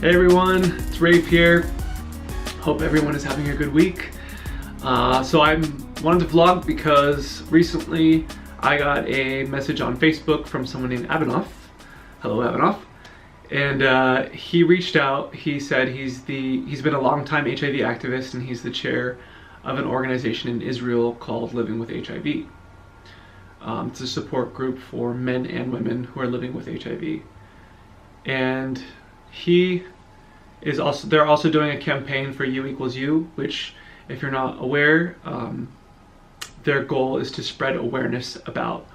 Hey everyone, it's Raif here. Hope everyone is having a good week. So I wanted to vlog because recently I got a message on Facebook from someone named Abhinav. Hello Abhinav. And he reached out. He said he's been a long-time HIV activist and he's the chair of an organization in Israel called Living with HIV. It's a support group for men and women who are living with HIV. And they're also doing a campaign for U equals U, which, if you're not aware, their goal is to spread awareness about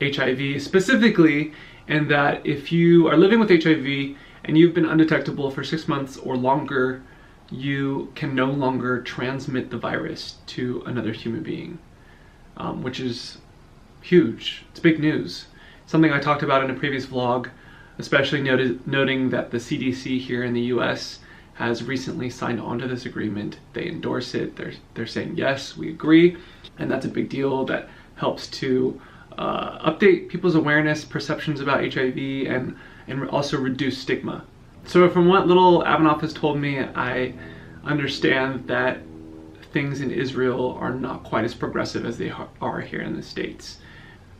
HIV specifically, and that if you are living with HIV and you've been undetectable for 6 months or longer, you can no longer transmit the virus to another human being, which is huge. It's big news. Something I talked about in a previous vlog, especially noting that the CDC here in the US has recently signed on to this agreement. They endorse it. They're saying, yes, we agree. And that's a big deal. That helps to update people's awareness, perceptions about HIV, and also reduce stigma. So from what little Abhinav has told me, I understand that things in Israel are not quite as progressive as they are here in the States.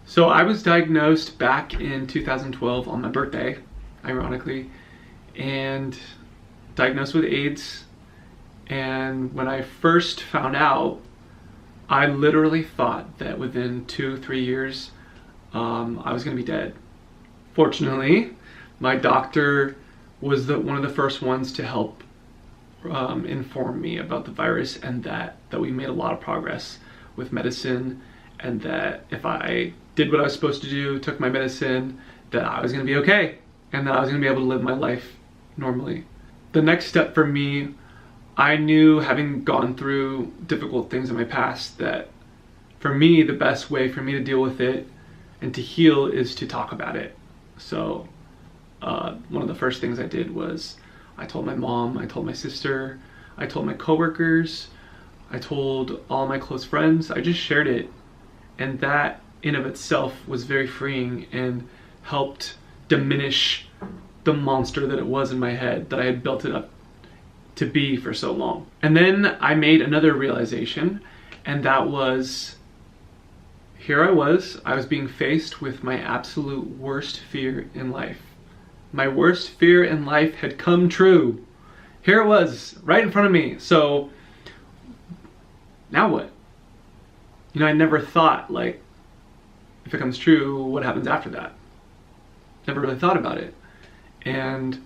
So I was diagnosed back in 2012 on my birthday, ironically, and diagnosed with AIDS. And when I first found out, I literally thought that within 2-3 years, I was gonna be dead. Fortunately, my doctor was one of the first ones to help inform me about the virus, and that we made a lot of progress with medicine, and that if I did what I was supposed to do, took my medicine, that I was gonna be okay, and that I was gonna be able to live my life normally. The next step for me, I knew, having gone through difficult things in my past, that for me, the best way for me to deal with it and to heal is to talk about it. So one of the first things I did was I told my mom, I told my sister, I told my coworkers, I told all my close friends. I just shared it, and that in of itself was very freeing and helped diminish the monster that it was in my head, that I had built it up to be for so long. And then I made another realization, and that was, here I was being faced with my absolute worst fear in life. My worst fear in life had come true. Here it was, right in front of me. So now what? You know, I never thought, like, if it comes true, what happens after that? Never really thought about it. And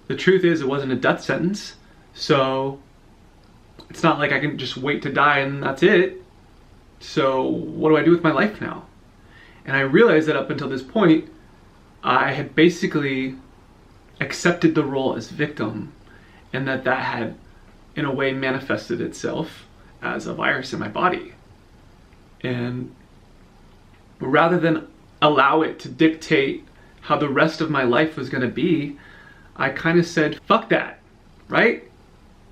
the truth is, it wasn't a death sentence, so it's not like I can just wait to die and that's it. So what do I do with my life now? And I realized that up until this point, I had basically accepted the role as victim, and that had, in a way, manifested itself as a virus in my body. And rather than allow it to dictate how the rest of my life was gonna be, I kind of said, fuck that, right?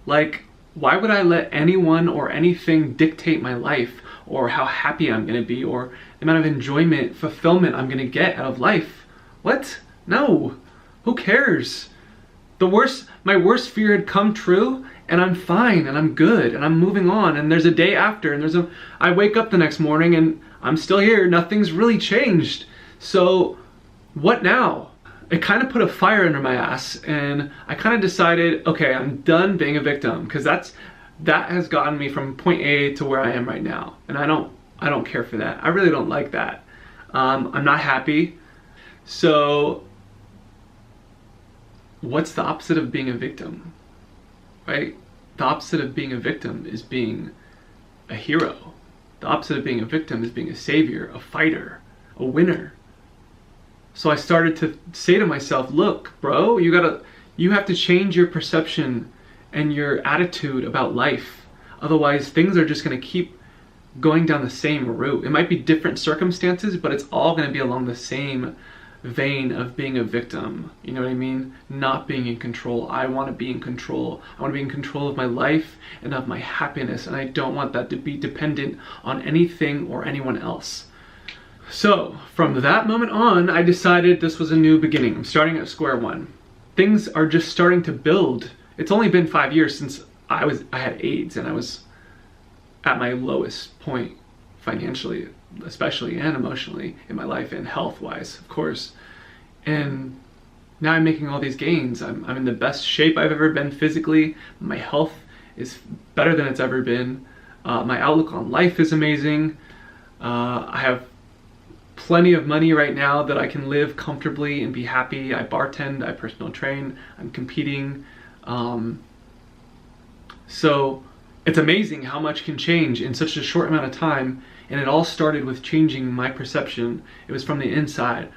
Like, why would I let anyone or anything dictate my life, or how happy I'm gonna be, or the amount of enjoyment, fulfillment I'm gonna get out of life? What? No, who cares? My worst fear had come true, and I'm fine, and I'm good, and I'm moving on, and there's a day after, and I wake up the next morning and I'm still here. Nothing's really changed. So what now? It kind of put a fire under my ass, and I kind of decided, okay, I'm done being a victim, because that has gotten me from point A to where I am right now, and I don't care for that. I really don't like that. I'm not happy. So what's the opposite of being a victim, right? The opposite of being a victim is being a hero. The opposite of being a victim is being a savior, a fighter, a winner. So I started to say to myself, look, bro, you have to change your perception and your attitude about life. Otherwise, things are just gonna keep going down the same route. It might be different circumstances, but it's all gonna be along the same vein of being a victim. You know what I mean? Not being in control. I wanna be in control. I wanna be in control of my life and of my happiness, and I don't want that to be dependent on anything or anyone else. So from that moment on, I decided this was a new beginning. I'm starting at square one. things are just starting to build. It's only been 5 years since I had AIDS, and I was at my lowest point financially, especially, and emotionally in my life, and health-wise, of course. And now I'm making all these gains. I'm in the best shape I've ever been physically. My health is better than it's ever been. My outlook on life is amazing. I have plenty of money right now that I can live comfortably and be happy. I bartend, I personal train, I'm competing. So it's amazing how much can change in such a short amount of time, and it all started with changing my perception. It was from the inside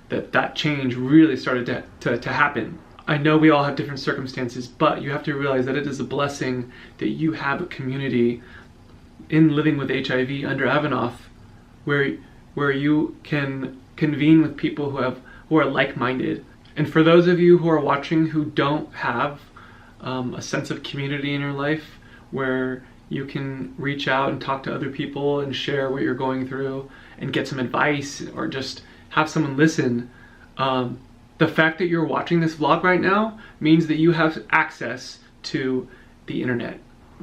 that change really started to happen. I know we all have different circumstances, but you have to realize that it is a blessing that you have a community in living with HIV under Avanoff, where you can convene with people who are like-minded. And for those of you who are watching who don't have a sense of community in your life, where you can reach out and talk to other people and share what you're going through and get some advice, or just have someone listen, the fact that you're watching this vlog right now means that you have access to the internet.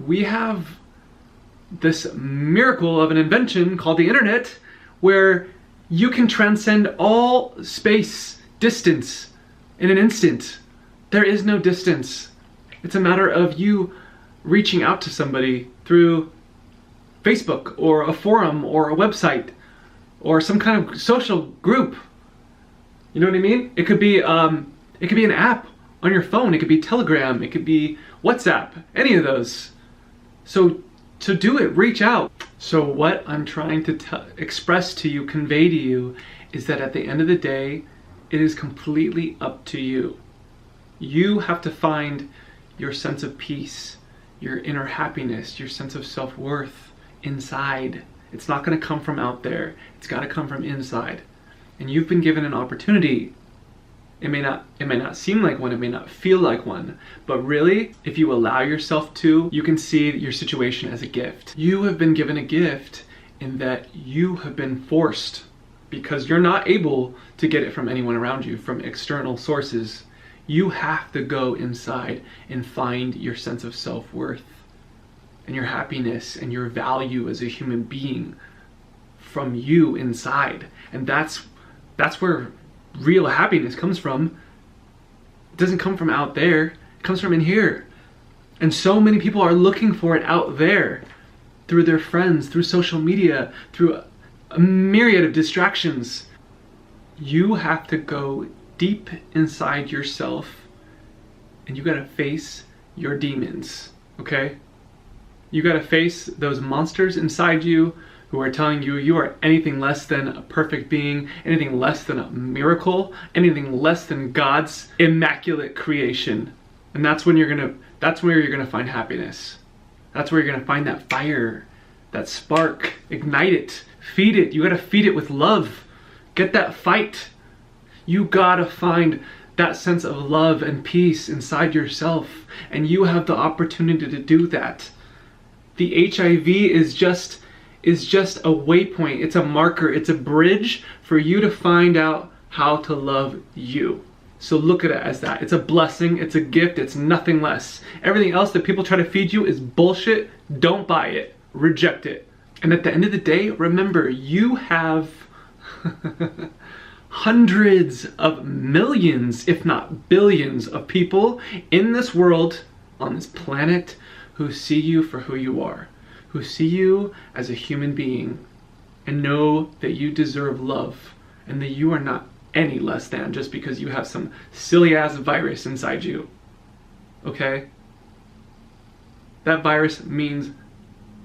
We have this miracle of an invention called the internet, where you can transcend all space, distance in an instant. There is no distance. It's a matter of you reaching out to somebody through Facebook or a forum or a website or some kind of social group. You know what I mean? It could be an app on your phone. It could be Telegram. It could be WhatsApp. Any of those. So do it. Reach out. So what I'm trying to express to you, convey to you, is that at the end of the day, it is completely up to you. You have to find your sense of peace, your inner happiness, your sense of self-worth inside. It's not going to come from out there. It's got to come from inside. And you've been given an opportunity. It may not seem like one, it may not feel like one, but really, if you allow yourself to, you can see your situation as a gift. You have been given a gift in that you have been forced, because you're not able to get it from anyone around you, from external sources. You have to go inside and find your sense of self-worth and your happiness and your value as a human being from you inside. And that's where real happiness comes from. It doesn't come from out there. It comes from in here. And so many people are looking for it out there, through their friends, through social media, through a myriad of distractions. You have to go deep inside yourself, and you gotta face your demons, okay? You gotta face those monsters inside you who are telling you you are anything less than a perfect being, anything less than a miracle, anything less than God's immaculate creation. And that's where you're gonna find happiness. That's where you're gonna find that fire, that spark. Ignite it, feed it. You gotta feed it with love. Get that fight. You gotta find that sense of love and peace inside yourself, and you have the opportunity to do that. The HIV is just a waypoint. It's a marker. It's a bridge for you to find out how to love you. So look at it as that. It's a blessing. It's a gift. It's nothing less. Everything else that people try to feed you is bullshit. Don't buy it. Reject it. And at the end of the day, remember, you have hundreds of millions, if not billions, of people in this world, on this planet, who see you for who you are, who see you as a human being, and know that you deserve love, and that you are not any less than just because you have some silly ass virus inside you. Okay? That virus means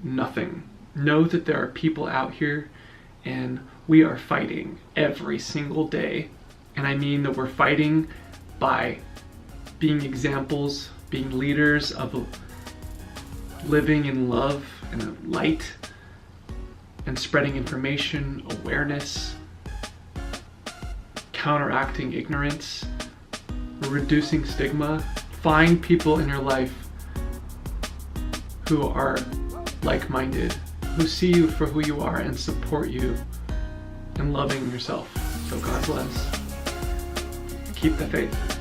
nothing. Know that there are people out here, and we are fighting every single day. And I mean that we're fighting by being examples, being leaders of living in love and light, and spreading information, awareness, counteracting ignorance, reducing stigma. Find people in your life who are like-minded, who see you for who you are and support you in loving yourself. So God bless. Keep the faith.